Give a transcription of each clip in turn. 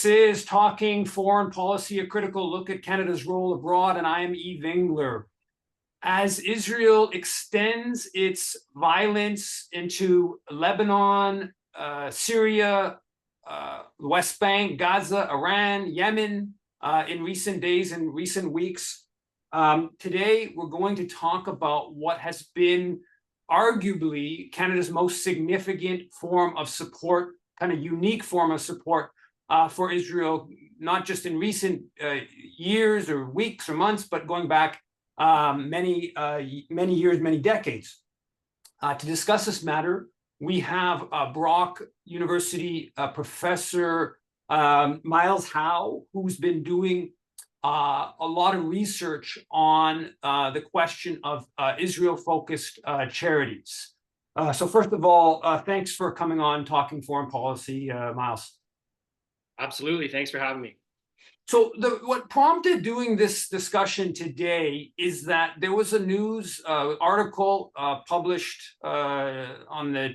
is Talking Foreign Policy, a critical look at Canada's role abroad, and I am Eve Engler. As Israel extends its violence into Lebanon, Syria, the West Bank, Gaza, Iran, Yemen, in recent days and recent weeks, today we're going to talk about what has been arguably Canada's most significant form of support, kind of unique form of support for Israel, not just in recent years or weeks or months, but going back many years, many decades. To discuss this matter, we have Brock University professor Miles Howe, who's been doing a lot of research on the question of Israel-focused charities. So first of all, thanks for coming on Talking Foreign Policy, Miles. Absolutely. Thanks for having me. So what prompted doing this discussion today is that there was a news article published on the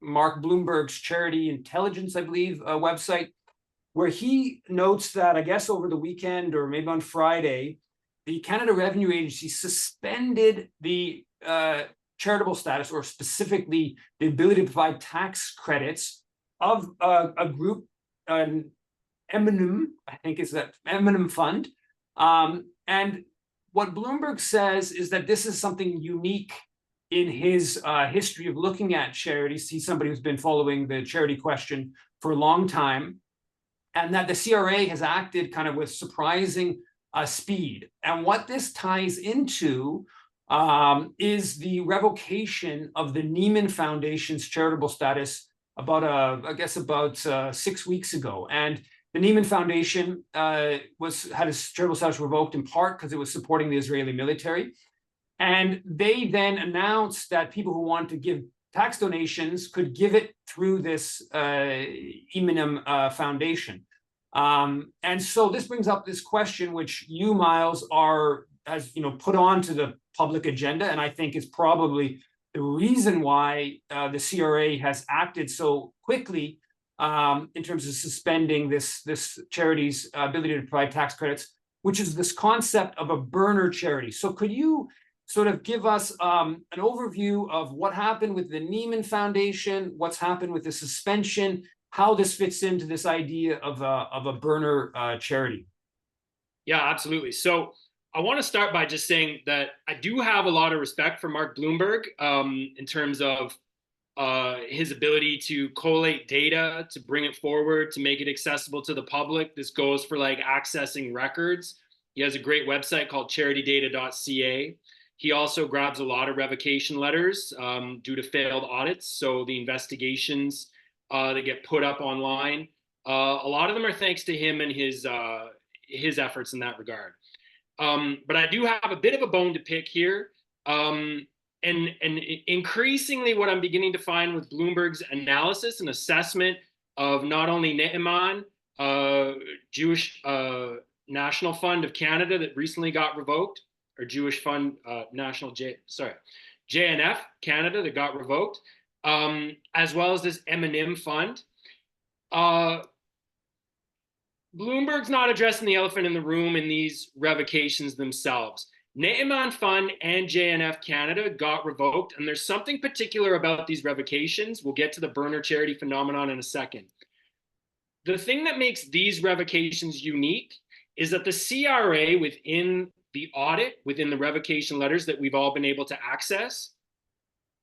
Mark Bloomberg's Charity Intelligence, I believe, website, where he notes that, I guess over the weekend or maybe on Friday, the Canada Revenue Agency suspended the charitable status, or specifically the ability to provide tax credits of a group, Eminem, I think is that Eminem Fund. And what Bloomberg says is that this is something unique in his history of looking at charities. He's somebody who's been following the charity question for a long time, and that the CRA has acted kind of with surprising speed. And what this ties into is the revocation of the Neiman Foundation's charitable status about 6 weeks ago. And the Neiman Foundation had its charitable status revoked in part because it was supporting the Israeli military. And they then announced that people who wanted to give tax donations could give it through this Eminem Foundation. And so this brings up this question, which you, Miles, has put onto the public agenda, and I think is probably the reason why the CRA has acted so quickly in terms of suspending this charity's ability to provide tax credits, which is this concept of a burner charity. So could you sort of give us an overview of what happened with the Neiman Foundation, what's happened with the suspension, how this fits into this idea of a burner charity? Yeah, absolutely. So I want to start by just saying that I do have a lot of respect for Mark Bloomberg in terms of his ability to collate data, to bring it forward, to make it accessible to the public. This goes for like accessing records. He has a great website called charitydata.ca. He also grabs a lot of revocation letters due to failed audits. So the investigations that get put up online, a lot of them are thanks to him and his efforts in that regard. But I do have a bit of a bone to pick here. And increasingly what I'm beginning to find with Bloomberg's analysis and assessment of not only Neiman, Jewish National Fund of Canada that recently got revoked, or Jewish Fund JNF Canada that got revoked, as well as this Eminem Fund. Bloomberg's not addressing the elephant in the room in these revocations themselves. Neiman Fund and JNF Canada got revoked, and there's something particular about these revocations. We'll get to the burner charity phenomenon in a second. The thing that makes these revocations unique is that the CRA within the audit, within the revocation letters that we've all been able to access,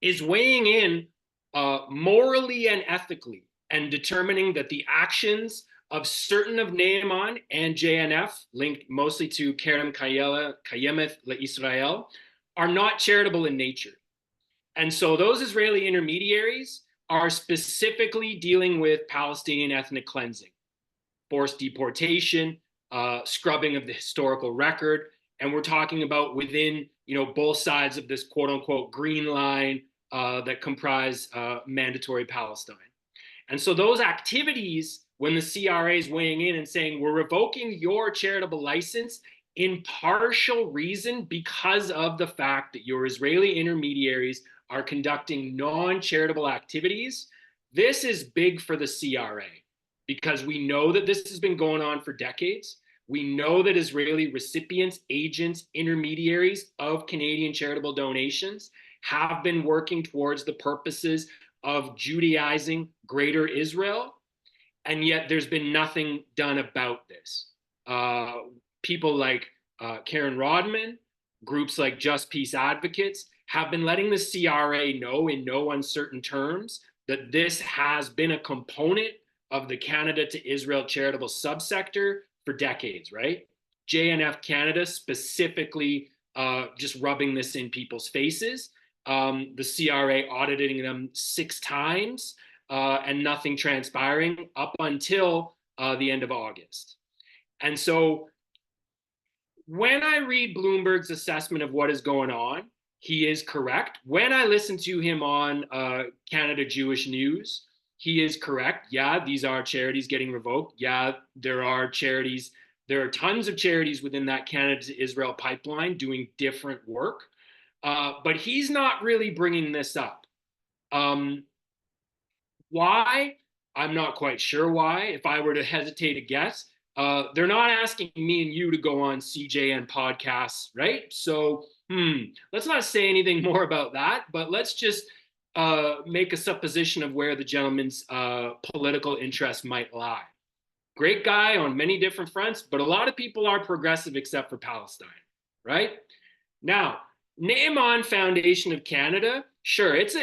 is weighing in morally and ethically and determining that the actions of certain of Neiman and JNF, linked mostly to Kerem Kayemeth LeIsrael, are not charitable in nature. And so those Israeli intermediaries are specifically dealing with Palestinian ethnic cleansing, forced deportation, scrubbing of the historical record. And we're talking about within both sides of this quote unquote green line that comprise mandatory Palestine. And so those activities, when the CRA is weighing in and saying, we're revoking your charitable license in partial reason because of the fact that your Israeli intermediaries are conducting non-charitable activities, this is big for the CRA because we know that this has been going on for decades. We know that Israeli recipients, agents, intermediaries of Canadian charitable donations have been working towards the purposes of Judaizing Greater Israel, and yet there's been nothing done about this. People like Karen Rodman, groups like Just Peace Advocates have been letting the CRA know in no uncertain terms that this has been a component of the Canada to Israel charitable subsector for decades, right? JNF Canada specifically just rubbing this in people's faces. The CRA auditing them 6 times and nothing transpiring up until the end of August. And so when I read Bloomberg's assessment of what is going on, he is correct. When I listen to him on Canada Jewish News, he is correct. Yeah, these are charities getting revoked. Yeah, there are charities. There are tons of charities within that Canada to Israel pipeline doing different work. But he's not really bringing this up. Why? I'm not quite sure why. If I were to hesitate to guess, they're not asking me and you to go on CJN podcasts, right? So let's not say anything more about that, but let's just make a supposition of where the gentleman's political interest might lie. Great guy on many different fronts, but a lot of people are progressive except for Palestine, right? Now, Naaman Foundation of Canada, sure, it's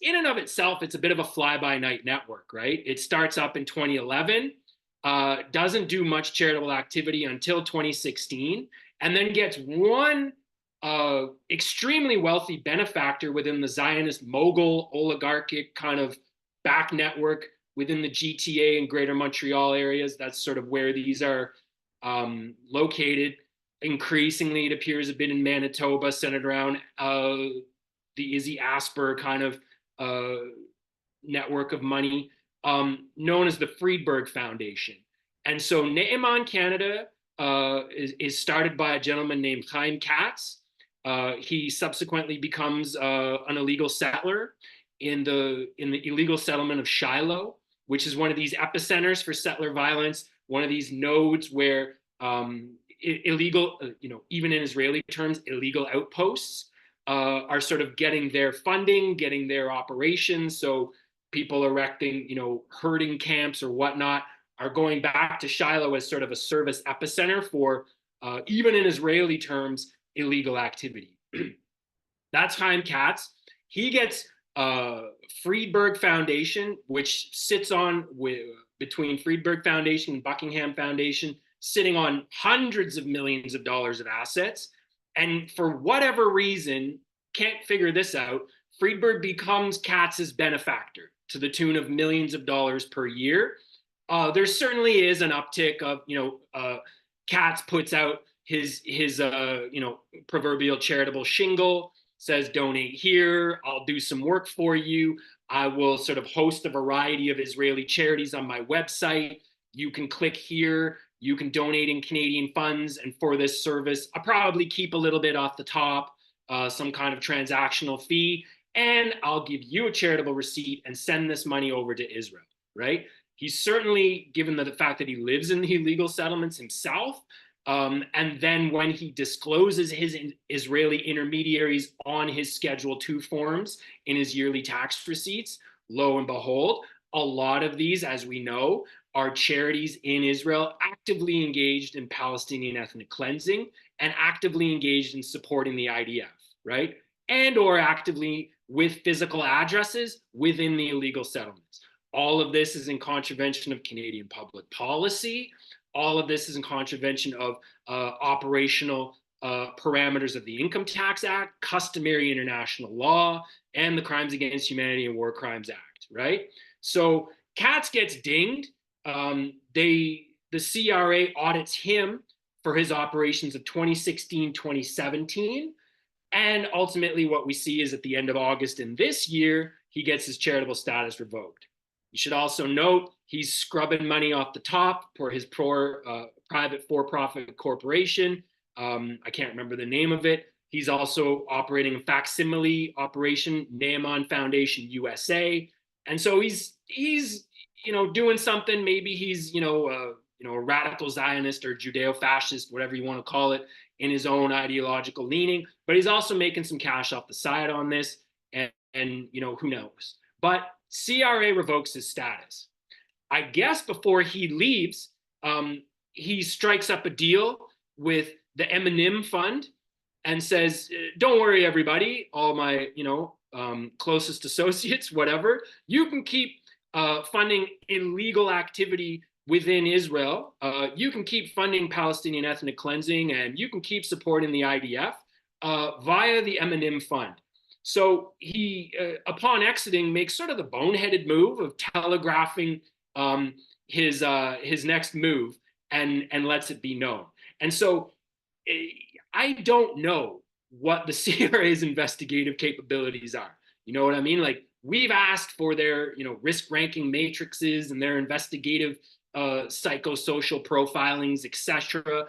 in and of itself, it's a bit of a fly-by-night network, right? It starts up in 2011, doesn't do much charitable activity until 2016, and then gets one extremely wealthy benefactor within the Zionist mogul oligarchic kind of back network within the GTA and Greater Montreal areas. That's sort of where these are located. Increasingly, it appears a bit in Manitoba, centered around the Izzy Asper kind of network of money, known as the Friedberg Foundation. And so Naaman Canada is started by a gentleman named Chaim Katz. He subsequently becomes an illegal settler in the illegal settlement of Shiloh, which is one of these epicenters for settler violence, one of these nodes where illegal, even in Israeli terms, illegal outposts are sort of getting their funding, getting their operations. So people erecting, herding camps or whatnot are going back to Shiloh as sort of a service epicenter for, even in Israeli terms, illegal activity. That's Chaim Katz. He gets Friedberg Foundation, which sits on between Friedberg Foundation and Buckingham Foundation, sitting on hundreds of millions of dollars of assets. And for whatever reason, can't figure this out, Friedberg becomes Katz's benefactor to the tune of millions of dollars per year. There certainly is an uptick of, Katz puts out his proverbial charitable shingle, says donate here, I'll do some work for you. I will sort of host a variety of Israeli charities on my website. You can click here, you can donate in Canadian funds, and for this service, I'll probably keep a little bit off the top, some kind of transactional fee, and I'll give you a charitable receipt and send this money over to Israel, right? He's certainly, given the fact that he lives in the illegal settlements himself, and then when he discloses his Israeli intermediaries on his Schedule 2 forms in his yearly tax receipts, lo and behold, a lot of these, as we know, are charities in Israel actively engaged in Palestinian ethnic cleansing and actively engaged in supporting the IDF, right? And or actively with physical addresses within the illegal settlements. All of this is in contravention of Canadian public policy. All of this is in contravention of operational parameters of the Income Tax Act, customary international law, and the Crimes Against Humanity and War Crimes Act, right? So Katz gets dinged. The CRA audits him for his operations of 2016, 2017. And ultimately what we see is at the end of August in this year, he gets his charitable status revoked. You should also note he's scrubbing money off the top for his private for-profit corporation. I can't remember the name of it. He's also operating a facsimile operation, Naaman Foundation USA. And so he's doing something. Maybe he's, a radical Zionist or Judeo-fascist, whatever you want to call it, in his own ideological leaning. But he's also making some cash off the side on this, and who knows? But CRA revokes his status. I guess before he leaves, he strikes up a deal with the Eminem Fund and says, "Don't worry, everybody, all my closest associates, whatever, you can keep funding illegal activity within Israel. You can keep funding Palestinian ethnic cleansing, and you can keep supporting the IDF via the Eminem Fund." So he, upon exiting, makes sort of the boneheaded move of telegraphing his next move and lets it be known. And so I don't know what the CRA's investigative capabilities are. You know what I mean? Like, we've asked for their risk ranking matrices and their investigative psychosocial profilings, etc.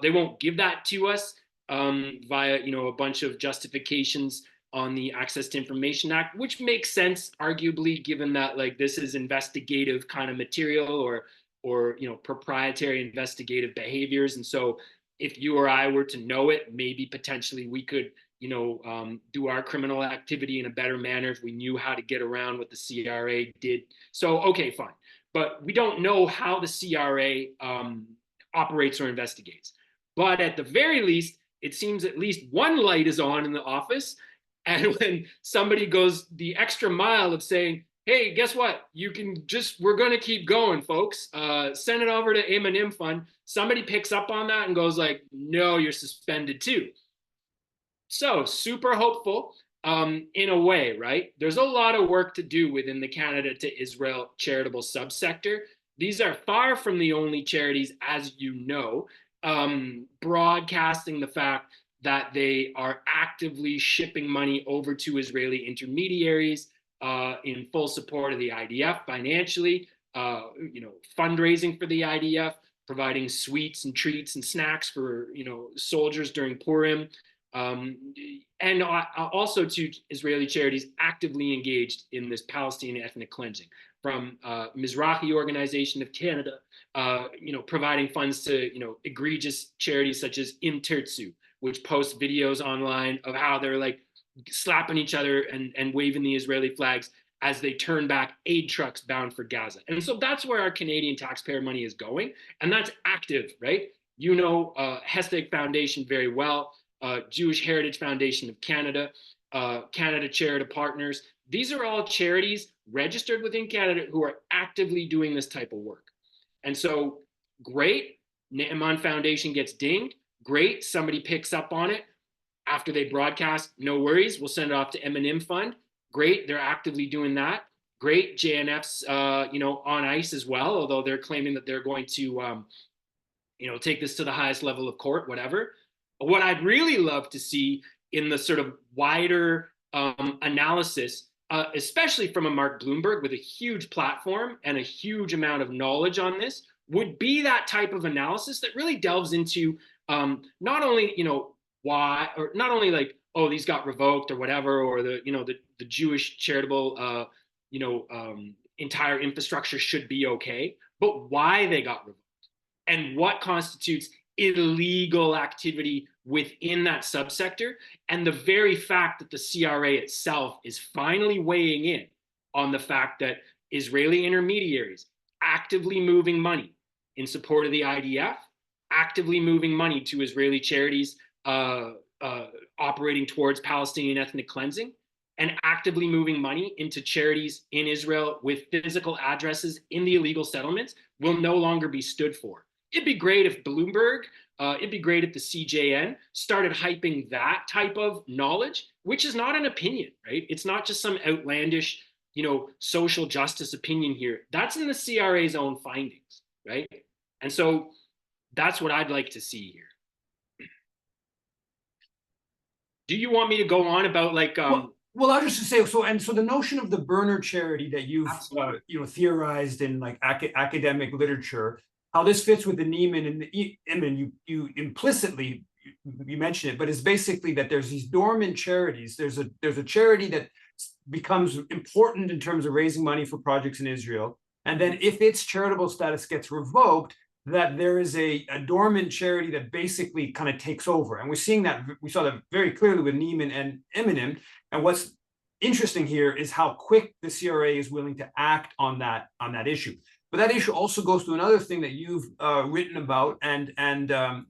They won't give that to us via a bunch of justifications on the Access to Information Act, which makes sense, arguably, given that like this is investigative kind of material or proprietary investigative behaviors. And so if you or I were to know it, maybe potentially we could do our criminal activity in a better manner if we knew how to get around what the CRA did. So, okay, fine. But we don't know how the CRA operates or investigates. But at the very least, it seems at least one light is on in the office. And when somebody goes the extra mile of saying, "Hey, guess what? We're going to keep going, folks. Send it over to Eminem Fund." Somebody picks up on that and goes like, "No, you're suspended too." So super hopeful in a way, right? There's a lot of work to do within the Canada to Israel charitable subsector. These are far from the only charities, as you know, broadcasting the fact that they are actively shipping money over to Israeli intermediaries in full support of the IDF financially, fundraising for the IDF, providing sweets and treats and snacks for soldiers during Purim, and also to Israeli charities actively engaged in this Palestinian ethnic cleansing, from Mizrahi Organization of Canada, providing funds to egregious charities such as Im Tirtzu, which posts videos online of how they're like slapping each other and waving the Israeli flags as they turn back aid trucks bound for Gaza. And so that's where our Canadian taxpayer money is going. And that's active, right? Hestig Foundation very well, Jewish Heritage Foundation of Canada, Canada Charitable Partners. These are all charities registered within Canada who are actively doing this type of work. And so, great, Naaman Foundation gets dinged. Great, somebody picks up on it after they broadcast. No worries, we'll send it off to Eminem Fund. Great, they're actively doing that. Great, JNF's on ice as well, although they're claiming that they're going to take this to the highest level of court, whatever. What I'd really love to see in the sort of wider analysis, especially from a Mark Bloomberg with a huge platform and a huge amount of knowledge on this, would be that type of analysis that really delves into not only why, or not only like, oh, these got revoked or whatever, or the Jewish charitable entire infrastructure should be okay, but why they got revoked and what constitutes illegal activity within that subsector, and the very fact that the CRA itself is finally weighing in on the fact that Israeli intermediaries actively moving money in support of the IDF, actively moving money to Israeli charities operating towards Palestinian ethnic cleansing, and actively moving money into charities in Israel with physical addresses in the illegal settlements will no longer be stood for. It'd be great if Bloomberg, it'd be great if the CJN started hyping that type of knowledge, which is not an opinion, right? It's not just some outlandish, social justice opinion here. That's in the CRA's own findings, right? And so that's what I'd like to see here. Do you want me to go on about like? Well, I was just to say, so the notion of the burner charity that you've theorized in like academic literature, how this fits with the Neiman and the Emin, you implicitly you mentioned it, but it's basically that there's these dormant charities. There's a charity that becomes important in terms of raising money for projects in Israel, And then if its charitable status gets revoked, that there is a dormant charity that basically kind of takes over. And we're seeing that, we saw that very clearly with Neiman and Eminem. And what's interesting here is how quick the CRA is willing to act on that issue. But that issue also goes to another thing that you've written about, and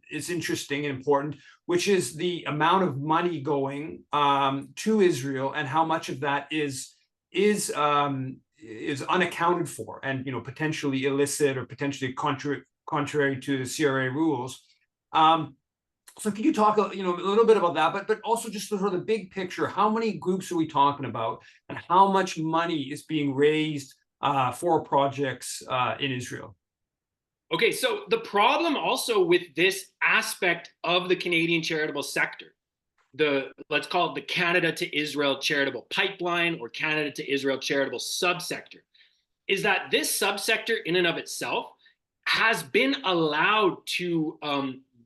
is interesting and important, which is the amount of money going to Israel and how much of that is unaccounted for, and potentially illicit or potentially contrary to the CRA rules. So can you talk a little bit about that, but also just sort of the big picture? How many groups are we talking about, and how much money is being raised for projects in Israel? Okay, so the problem also with this aspect of the Canadian charitable sector, let's call it the Canada to Israel charitable pipeline or Canada to Israel charitable subsector, is that this subsector in and of itself has been allowed to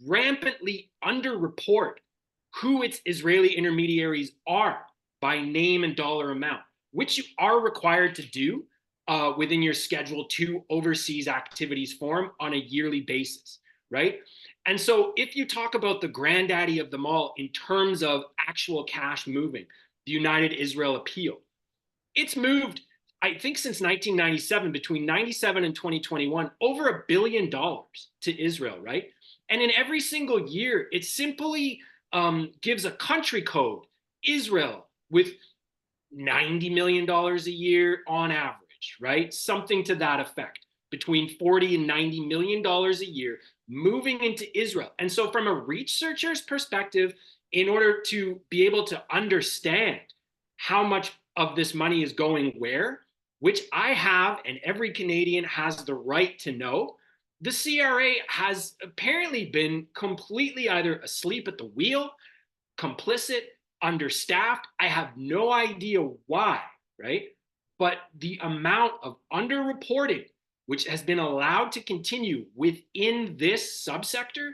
rampantly underreport who its Israeli intermediaries are by name and dollar amount, which you are required to do within your Schedule 2 overseas activities form on a yearly basis, right? And so if you talk about the granddaddy of them all in terms of actual cash moving, the United Israel Appeal, it's moved, I think, since 1997, between 97 and 2021, over $1 billion to Israel, right? And in every single year, it simply gives a country code, Israel, with $90 million a year on average, right? Something to that effect, between $40 and $90 million a year moving into Israel. And so from a researcher's perspective, in order to be able to understand how much of this money is going where, which I have and every Canadian has the right to know, the CRA has apparently been completely either asleep at the wheel, complicit, understaffed. I have no idea why, right? But the amount of underreporting, which has been allowed to continue within this subsector,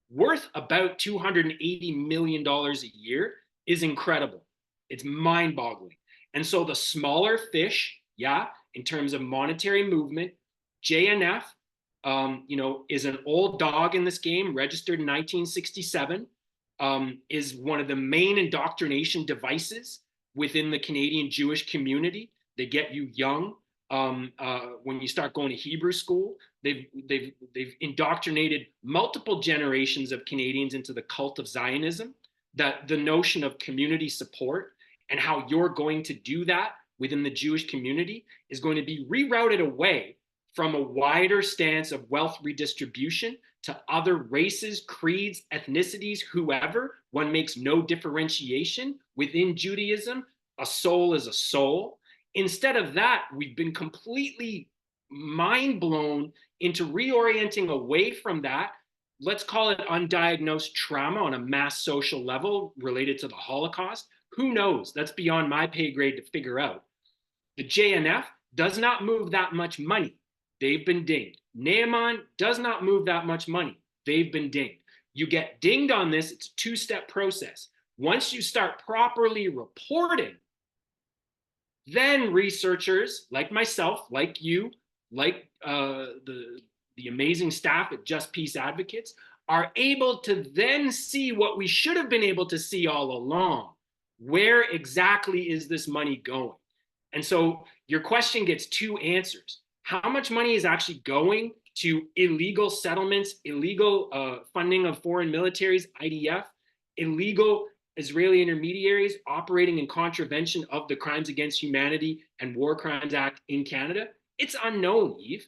worth about $280 million a year, is incredible. It's mind-boggling. And so the smaller fish, in terms of monetary movement, JNF, is an old dog in this game, registered in 1967, is one of the main indoctrination devices within the Canadian Jewish community. They get you young. When you start going to Hebrew school, they've indoctrinated multiple generations of Canadians into the cult of Zionism, that the notion of community support and how you're going to do that within the Jewish community is going to be rerouted away from a wider stance of wealth redistribution to other races, creeds, ethnicities, whoever. One makes no differentiation within Judaism. A soul is a soul. Instead of that, we've been completely mind blown into reorienting away from that. Let's call it undiagnosed trauma on a mass social level related to the Holocaust. Who knows? That's beyond my pay grade to figure out. The JNF does not move that much money. They've been dinged. Naaman does not move that much money. They've been dinged. You get dinged on this. It's a two-step process. Once you start properly reporting, then researchers like myself, like you, like the amazing staff at Just Peace Advocates are able to then see what we should have been able to see all along. Where exactly is this money going? And so your question gets two answers. How much money is actually going to illegal settlements, illegal funding of foreign militaries, IDF, illegal Israeli intermediaries operating in contravention of the Crimes Against Humanity and War Crimes Act in Canada? It's unknown, Yves,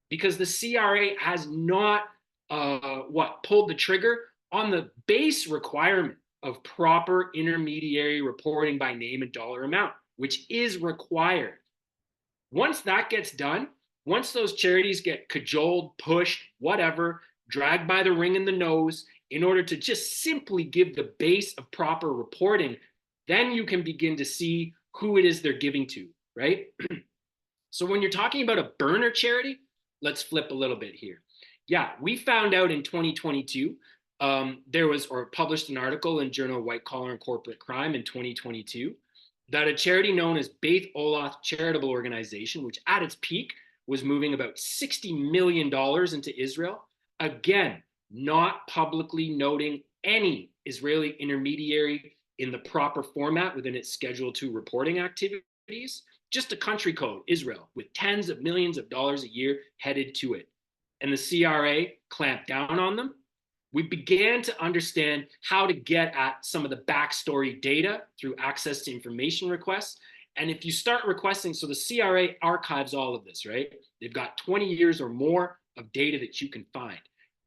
because the CRA has not pulled the trigger on the base requirement of proper intermediary reporting by name and dollar amount, which is required. Once that gets done, once those charities get cajoled, pushed, whatever, dragged by the ring in the nose in order to just simply give the base of proper reporting, then you can begin to see who it is they're giving to, right? So when you're talking about a burner charity, let's flip a little bit here. Yeah, we found out in 2022, there was, or published an article in Journal White Collar and Corporate Crime in 2022, that a charity known as Beit Oloth Charitable Organization, which at its peak was moving about $60 million into Israel. Again, not publicly noting any Israeli intermediary in the proper format within its Schedule 2 reporting activities, just a country code, Israel, with tens of millions of dollars a year headed to it. And the CRA clamped down on them. We began to understand how to get at some of the backstory data through access to information requests. And if you start requesting, so the CRA archives all of this, right? They've got 20 years or more of data that you can find.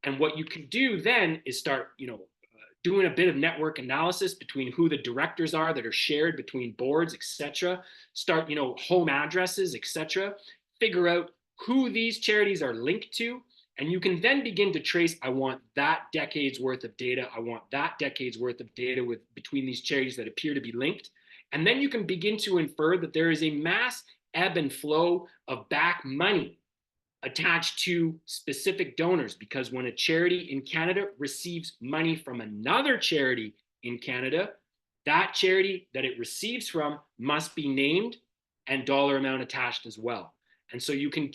And what you can do then is start, doing a bit of network analysis between who the directors are that are shared between boards, etc. Start, home addresses, etc. Figure out who these charities are linked to. And you can then begin to trace, I want that decade's worth of data. I want that decade's worth of data between these charities that appear to be linked. And then you can begin to infer that there is a mass ebb and flow of back money attached to specific donors, because when a charity in Canada receives money from another charity in Canada, that charity that it receives from must be named and dollar amount attached as well. And so you can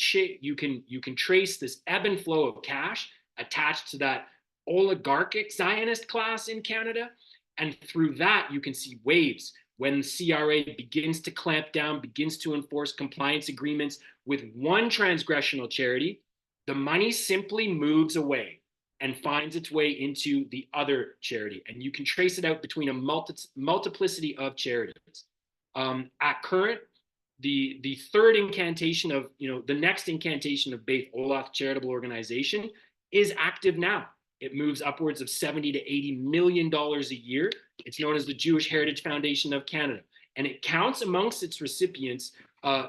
trace this ebb and flow of cash attached to that oligarchic Zionist class in Canada. And through that, you can see waves when the CRA begins to clamp down, begins to enforce compliance agreements with one transgressional charity, the money simply moves away and finds its way into the other charity. And you can trace it out between a multiplicity of charities. At current, the third incantation of, the next incantation of Beit Olath charitable organization is active now. It moves upwards of $70 to $80 million a year. It's known as the Jewish Heritage Foundation of Canada. And it counts amongst its recipients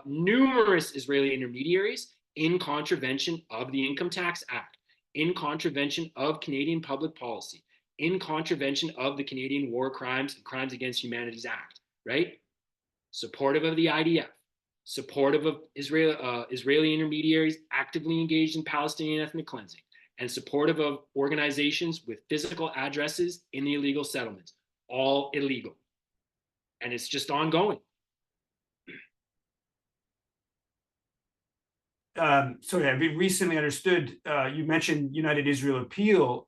numerous Israeli intermediaries in contravention of the Income Tax Act, in contravention of Canadian public policy, in contravention of the Canadian War Crimes and Crimes Against Humanities Act, right? Supportive of the IDF, supportive of Israeli intermediaries actively engaged in Palestinian ethnic cleansing, and supportive of organizations with physical addresses in the illegal settlements, all illegal. And it's just ongoing. Sorry, I've recently understood, you mentioned United Israel Appeal,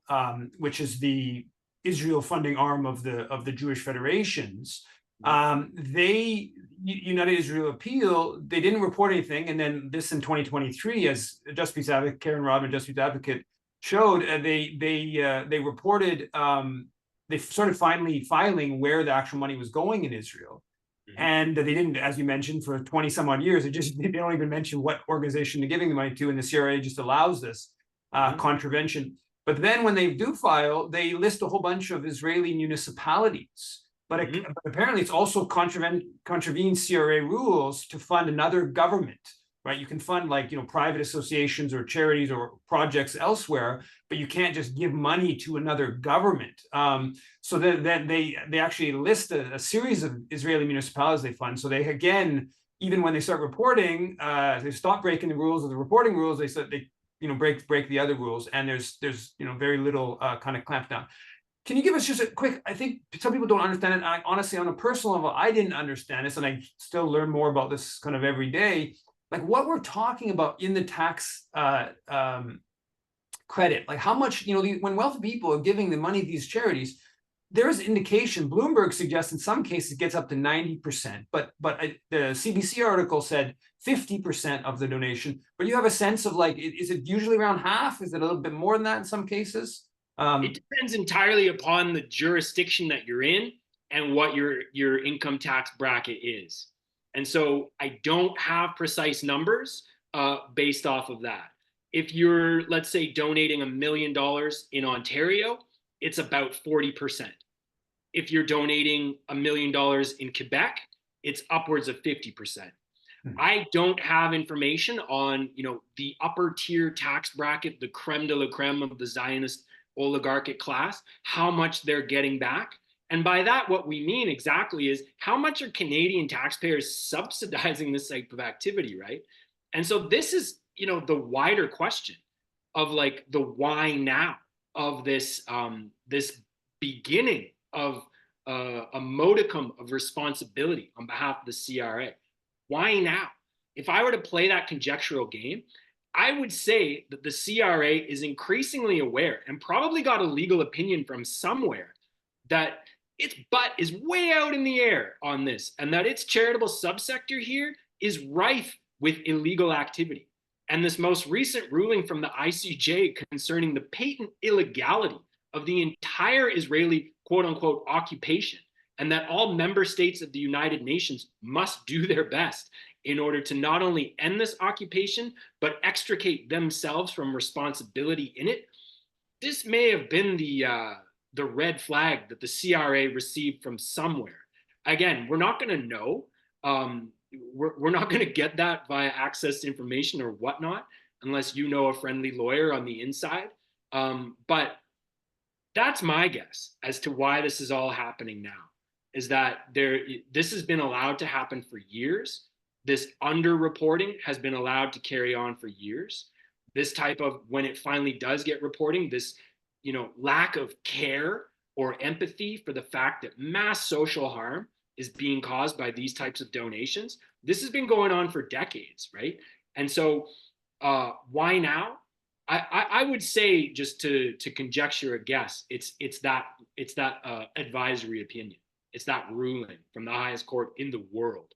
which is the Israel funding arm of the Jewish federations. United Israel Appeal, they didn't report anything. And then this in 2023, as Justice Peace Advocate, Karen Rodman, Justice Peace Advocate showed, they reported, they started finally filing where the actual money was going in Israel. Mm-hmm. And they didn't, as you mentioned, for 20 some odd years, they don't even mention what organization they're giving the money to, and the CRA just allows this contravention. But then when they do file, they list a whole bunch of Israeli municipalities. But apparently it's also contravenes CRA rules to fund another government, right? You can fund private associations or charities or projects elsewhere, but you can't just give money to another government. So then they actually list a series of Israeli municipalities they fund. So they, again, even when they start reporting, they stop breaking the rules of the reporting rules. They said they break the other rules, and there's very little kind of clamp down. Can you give us just a quick, I think some people don't understand it. Honestly, on a personal level, I didn't understand this, and I still learn more about this kind of every day. Like what we're talking about in the tax credit, like how much, when wealthy people are giving the money to these charities, there is indication. Bloomberg suggests in some cases it gets up to 90%, but the CBC article said 50% of the donation. But you have a sense of is it usually around half? Is it a little bit more than that in some cases? It depends entirely upon the jurisdiction that you're in and what your income tax bracket is. And so I don't have precise numbers based off of that. If you're, let's say, donating $1 million in Ontario, it's about 40%. If you're donating $1 million in Quebec, it's upwards of 50%. I don't have information on, the upper tier tax bracket, the creme de la creme of the Zionist oligarchic class, how much they're getting back. And by that, what we mean exactly is how much are Canadian taxpayers subsidizing this type of activity, right? And so this is, the wider question of the why now of this, this beginning of a modicum of responsibility on behalf of the CRA. Why now? if I were to play that conjectural game, I would say that the CRA is increasingly aware and probably got a legal opinion from somewhere that its butt is way out in the air on this, and that its charitable subsector here is rife with illegal activity. And this most recent ruling from the ICJ concerning the patent illegality of the entire Israeli quote unquote occupation, and that all member states of the United Nations must do their best in order to not only end this occupation, but extricate themselves from responsibility in it. This may have been the red flag that the CRA received from somewhere. Again, we're not going to know. We're not going to get that via access to information or whatnot, unless you know a friendly lawyer on the inside. But that's my guess as to why this is all happening now, is that this has been allowed to happen for years. This underreporting has been allowed to carry on for years. This type of, when it finally does get reporting, this, lack of care or empathy for the fact that mass social harm is being caused by these types of donations. This has been going on for decades, right? And so why now? I would say, just to conjecture a guess, it's that advisory opinion. It's that ruling from the highest court in the world.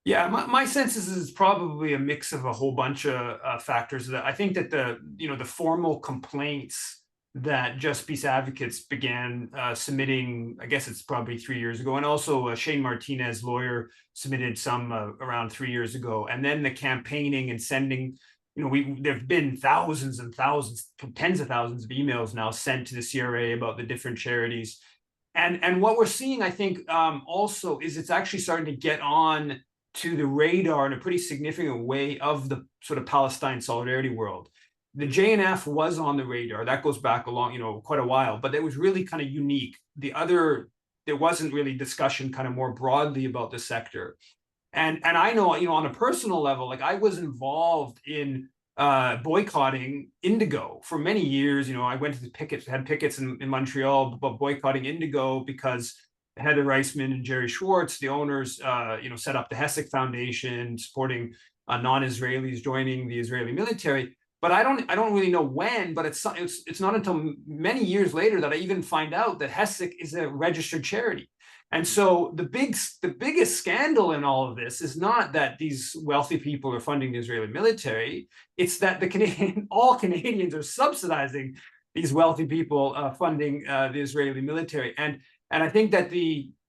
Yeah, my sense is it's probably a mix of a whole bunch of factors. That I think that the formal complaints that Just Peace advocates began submitting, I guess it's probably 3 years ago, and also Shane Martinez, lawyer, submitted some around 3 years ago, and then the campaigning and sending. There've been thousands and thousands, tens of thousands of emails now sent to the CRA about the different charities, and what we're seeing, I think, also is it's actually starting to get on to the radar in a pretty significant way of the sort of Palestine solidarity world. The JNF was on the radar. That goes back along, quite a while, but it was really kind of unique. There wasn't really discussion kind of more broadly about the sector. And I know, on a personal level, like I was involved in boycotting Indigo for many years. I went to the pickets, had pickets in Montreal about boycotting Indigo because Heather Reisman and Jerry Schwartz, the owners, set up the Hesek Foundation, supporting non-Israelis joining the Israeli military. But I don't really know when. But it's not until many years later that I even find out that Hesek is a registered charity. And so the biggest scandal in all of this is not that these wealthy people are funding the Israeli military. It's that all Canadians are subsidizing these wealthy people funding the Israeli military. And I think that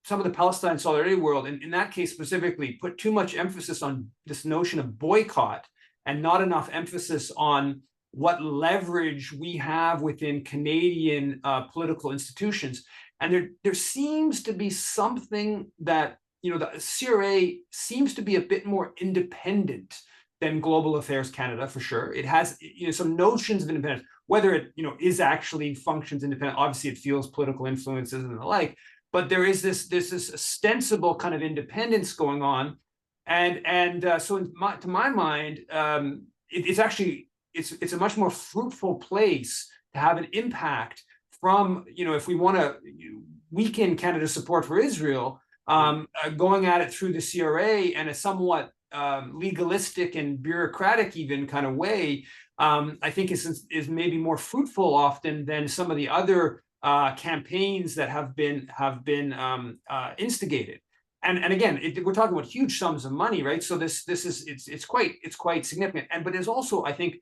some of the Palestine solidarity world, in that case specifically, put too much emphasis on this notion of boycott and not enough emphasis on what leverage we have within Canadian political institutions. And there seems to be something that, the CRA seems to be a bit more independent than Global Affairs Canada, for sure. It has, some notions of independence. Whether it, is actually functions independent, obviously it feels political influences and the like, but there is this ostensible kind of independence going on, and so to my mind, it's actually a much more fruitful place to have an impact from, if we want to weaken Canada's support for Israel, going at it through the CRA in a somewhat legalistic and bureaucratic even kind of way. I think is maybe more fruitful often than some of the other campaigns that have been instigated. And again, we're talking about huge sums of money, right? So it's quite significant. But there's also, I think,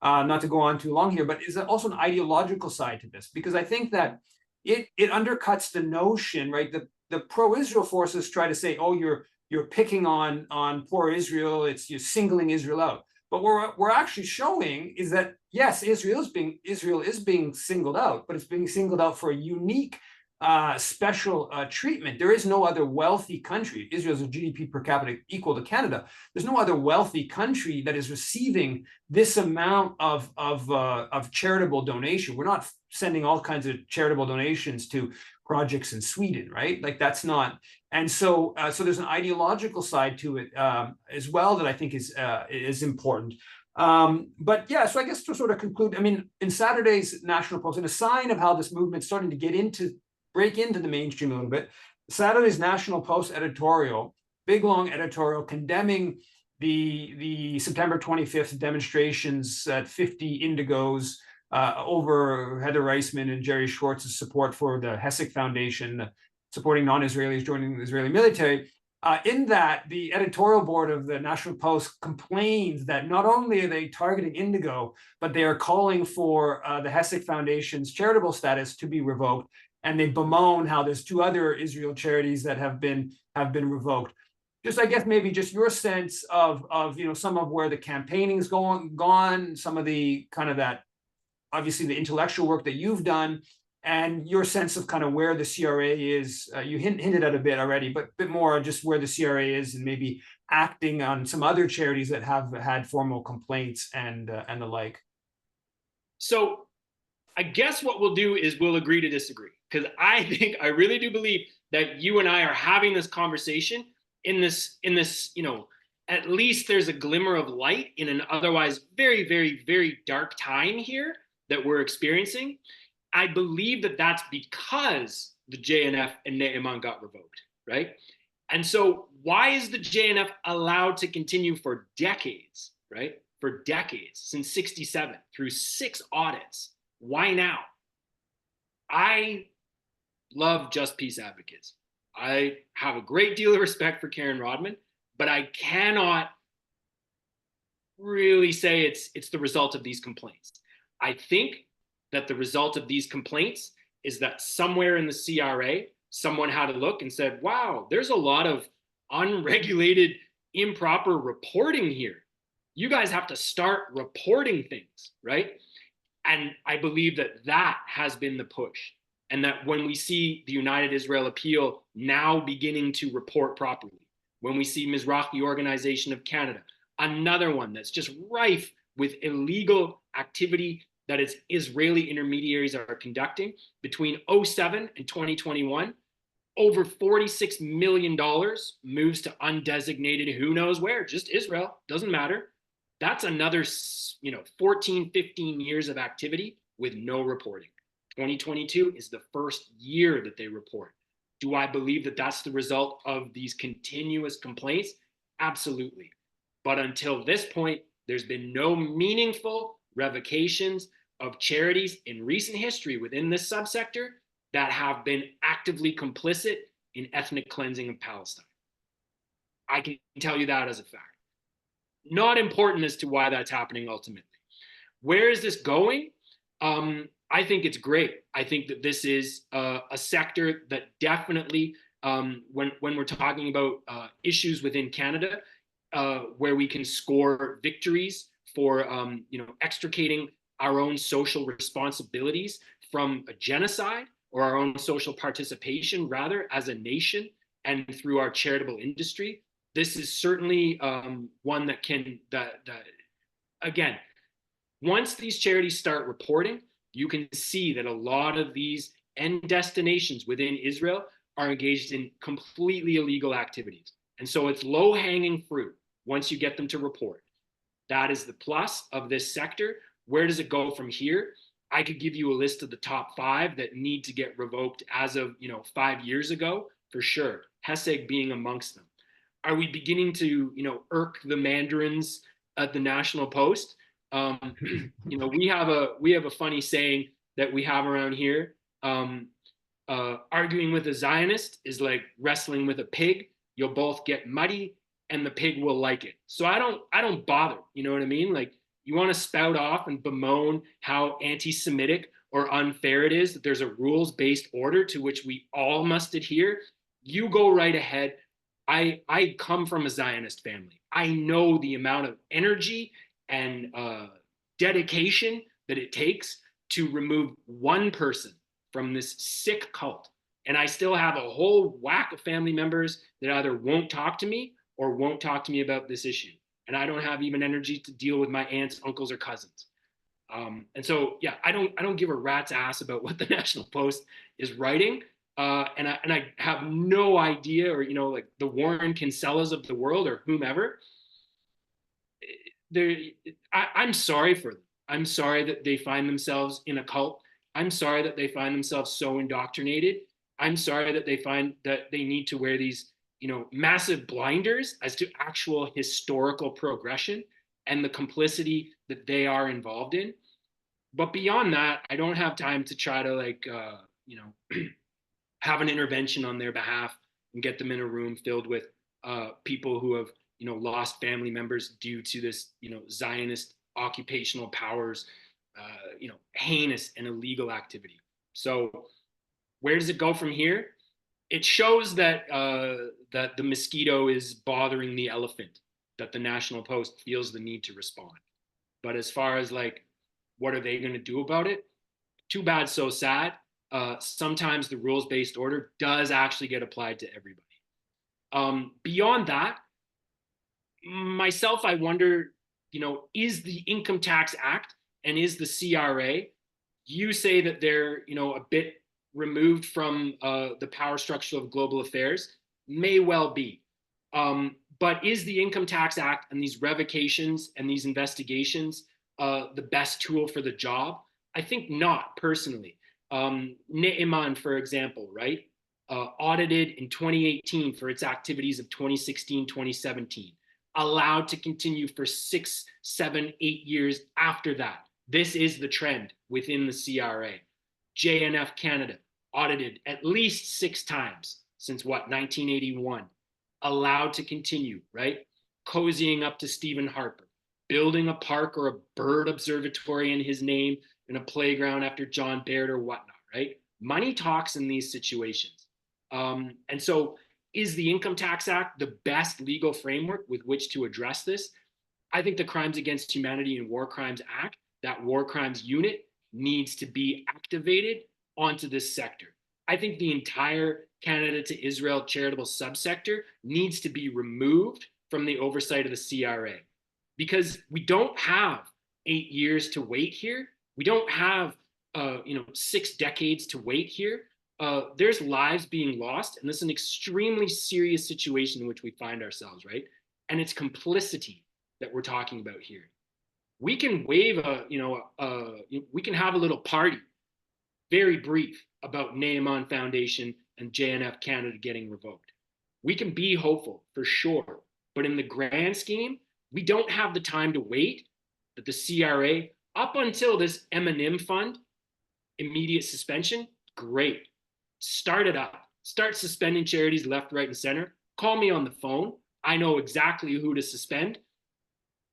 not to go on too long here, but is also an ideological side to this, because I think that it undercuts the notion, right? The pro-Israel forces try to say, oh, you're picking on poor Israel, you're singling Israel out. But what we're actually showing is that, yes, Israel is being singled out, but it's being singled out for a unique, special treatment. There is no other wealthy country. Israel's GDP per capita equal to Canada. There's no other wealthy country that is receiving this amount of charitable donation. We're not sending all kinds of charitable donations to projects in Sweden, right? Like that's not. And so there's an ideological side to it as well that I think is important. But yeah, so I guess to sort of conclude, I mean, in Saturday's National Post, in a sign of how this movement's starting to break into the mainstream a little bit, Saturday's National Post editorial, big long editorial condemning the September 25th demonstrations at 50 Indigos over Heather Reisman and Jerry Schwartz's support for the Hessig Foundation, supporting non-Israelis joining the Israeli military. In that, the editorial board of the National Post complains that not only are they targeting Indigo, but they are calling for the Hessig Foundation's charitable status to be revoked. And they bemoan how there's 2 other Israel charities that have been revoked. Just, I guess, maybe just your sense of some of where the campaigning's gone, some of the kind of that, obviously the intellectual work that you've done, and your sense of kind of where the CRA is. You hinted at a bit already, but a bit more just where the CRA is, and maybe acting on some other charities that have had formal complaints and the like. So I guess what we'll do is we'll agree to disagree, because I really do believe that you and I are having this conversation in this, at least there's a glimmer of light in an otherwise very, very, very dark time here that we're experiencing. I believe that that's because the JNF and Ne'eman got revoked, right? And so why is the JNF allowed to continue for decades, right? For decades, since 67, through 6 audits. Why now? I love just peace advocates. I have a great deal of respect for Karen Rodman, but I cannot really say it's the result of these complaints. I think that the result of these complaints is that somewhere in the CRA, someone had a look and said, wow, there's a lot of unregulated, improper reporting here. You guys have to start reporting things, right? And I believe that that has been the push. And that when we see the United Israel Appeal now beginning to report properly, when we see Mizrahi Organization of Canada, another one that's just rife with illegal activity that its Israeli intermediaries are conducting between 2007 and 2021, over $46 million moves to undesignated, who knows where, just Israel, doesn't matter. That's another 14, 15 years of activity with no reporting. 2022 is the first year that they report. Do I believe that that's the result of these continuous complaints? Absolutely. But until this point, there's been no meaningful revocations of charities in recent history within this subsector that have been actively complicit in ethnic cleansing of Palestine. I can tell you that as a fact. Not important as to why that's happening ultimately. Where is this going? I think it's great. I think that this is a sector that definitely, when we're talking about issues within Canada, where we can score victories for extricating our own social responsibilities from a genocide, or our own social participation rather as a nation and through our charitable industry, this is certainly one that can, again, once these charities start reporting, you can see that a lot of these end destinations within Israel are engaged in completely illegal activities. And so it's low-hanging fruit once you get them to report. That is the plus of this sector. Where does it go from here? I could give you a list of the top 5 that need to get revoked as of 5 years ago, for sure. Hessig being amongst them. Are we beginning to irk the mandarins at the National Post? We have a funny saying that we have around here. Arguing with a Zionist is like wrestling with a pig. You'll both get muddy, and the pig will like it. So I don't bother. You know what I mean? Like, you want to spout off and bemoan how anti-Semitic or unfair it is that there's a rules-based order to which we all must adhere. You go right ahead. I come from a Zionist family. I know the amount of energy and dedication that it takes to remove one person from this sick cult. And I still have a whole whack of family members that either won't talk to me or won't talk to me about this issue. And I don't have even energy to deal with my aunts, uncles, or cousins. And so, yeah, I don't give a rat's ass about what the National Post is writing. And I have no idea, or like the Warren Kinsellas of the world or whomever. I'm sorry for them. I'm sorry that they find themselves in a cult. I'm sorry that they find themselves so indoctrinated. I'm sorry that they find that they need to wear these massive blinders as to actual historical progression and the complicity that they are involved in. But beyond that, I don't have time to try to have an intervention on their behalf and get them in a room filled with people who have lost family members due to this Zionist occupational powers heinous and illegal activity. So where does it go from here? It shows that that the mosquito is bothering the elephant, that the National Post feels the need to respond. But as far as what are they going to do about it? Too bad, so sad. Sometimes the rules-based order does actually get applied to everybody. Beyond that, myself, I wonder, is the Income Tax Act and is the CRA, you say that they're, a bit removed from the power structure of global affairs, may well be. But is the Income Tax Act and these revocations and these investigations the best tool for the job? I think not, personally. Neiman, for example, right? Audited in 2018 for its activities of 2016, 2017, allowed to continue for 6, 7, 8 years after that. This is the trend within the CRA. JNF Canada, audited at least 6 times since 1981, allowed to continue, right? Cozying up to Stephen Harper, building a park or a bird observatory in his name and a playground after John Baird or whatnot, right? Money talks in these situations. And so is the Income Tax Act the best legal framework with which to address this? I think the Crimes Against Humanity and War Crimes Act, that War Crimes unit, needs to be activated onto this sector. I think the entire Canada to Israel charitable subsector needs to be removed from the oversight of the CRA, because we don't have 8 years to wait here. We don't have 6 decades to wait here. There's lives being lost, and this is an extremely serious situation in which we find ourselves, right? And it's complicity that we're talking about here. We can waive we can have a little party, very brief, about Neiman Foundation and JNF Canada getting revoked. We can be hopeful for sure, but in the grand scheme, we don't have the time to wait that the CRA, up until this M&M fund, immediate suspension, great. Start it up. Start suspending charities left, right, and center. Call me on the phone. I know exactly who to suspend.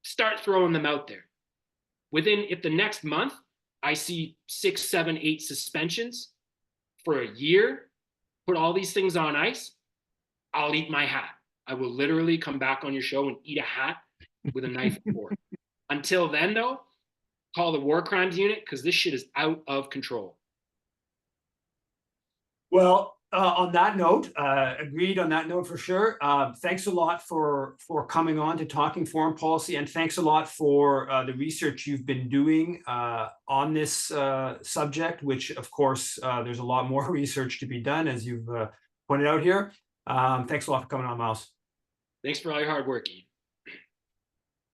Start throwing them out there. If the next month I see 6, 7, 8 suspensions for a year, put all these things on ice, I'll eat my hat. I will literally come back on your show and eat a hat with a knife and fork. Until then, though, call the War Crimes Unit, because this shit is out of control. Well, on that note, agreed on that note for sure. Thanks a lot for coming on to Talking Foreign Policy, and thanks a lot for the research you've been doing on this subject, which of course there's a lot more research to be done, as you've pointed out here. Thanks a lot for coming on, Miles. Thanks for all your hard work, Ian.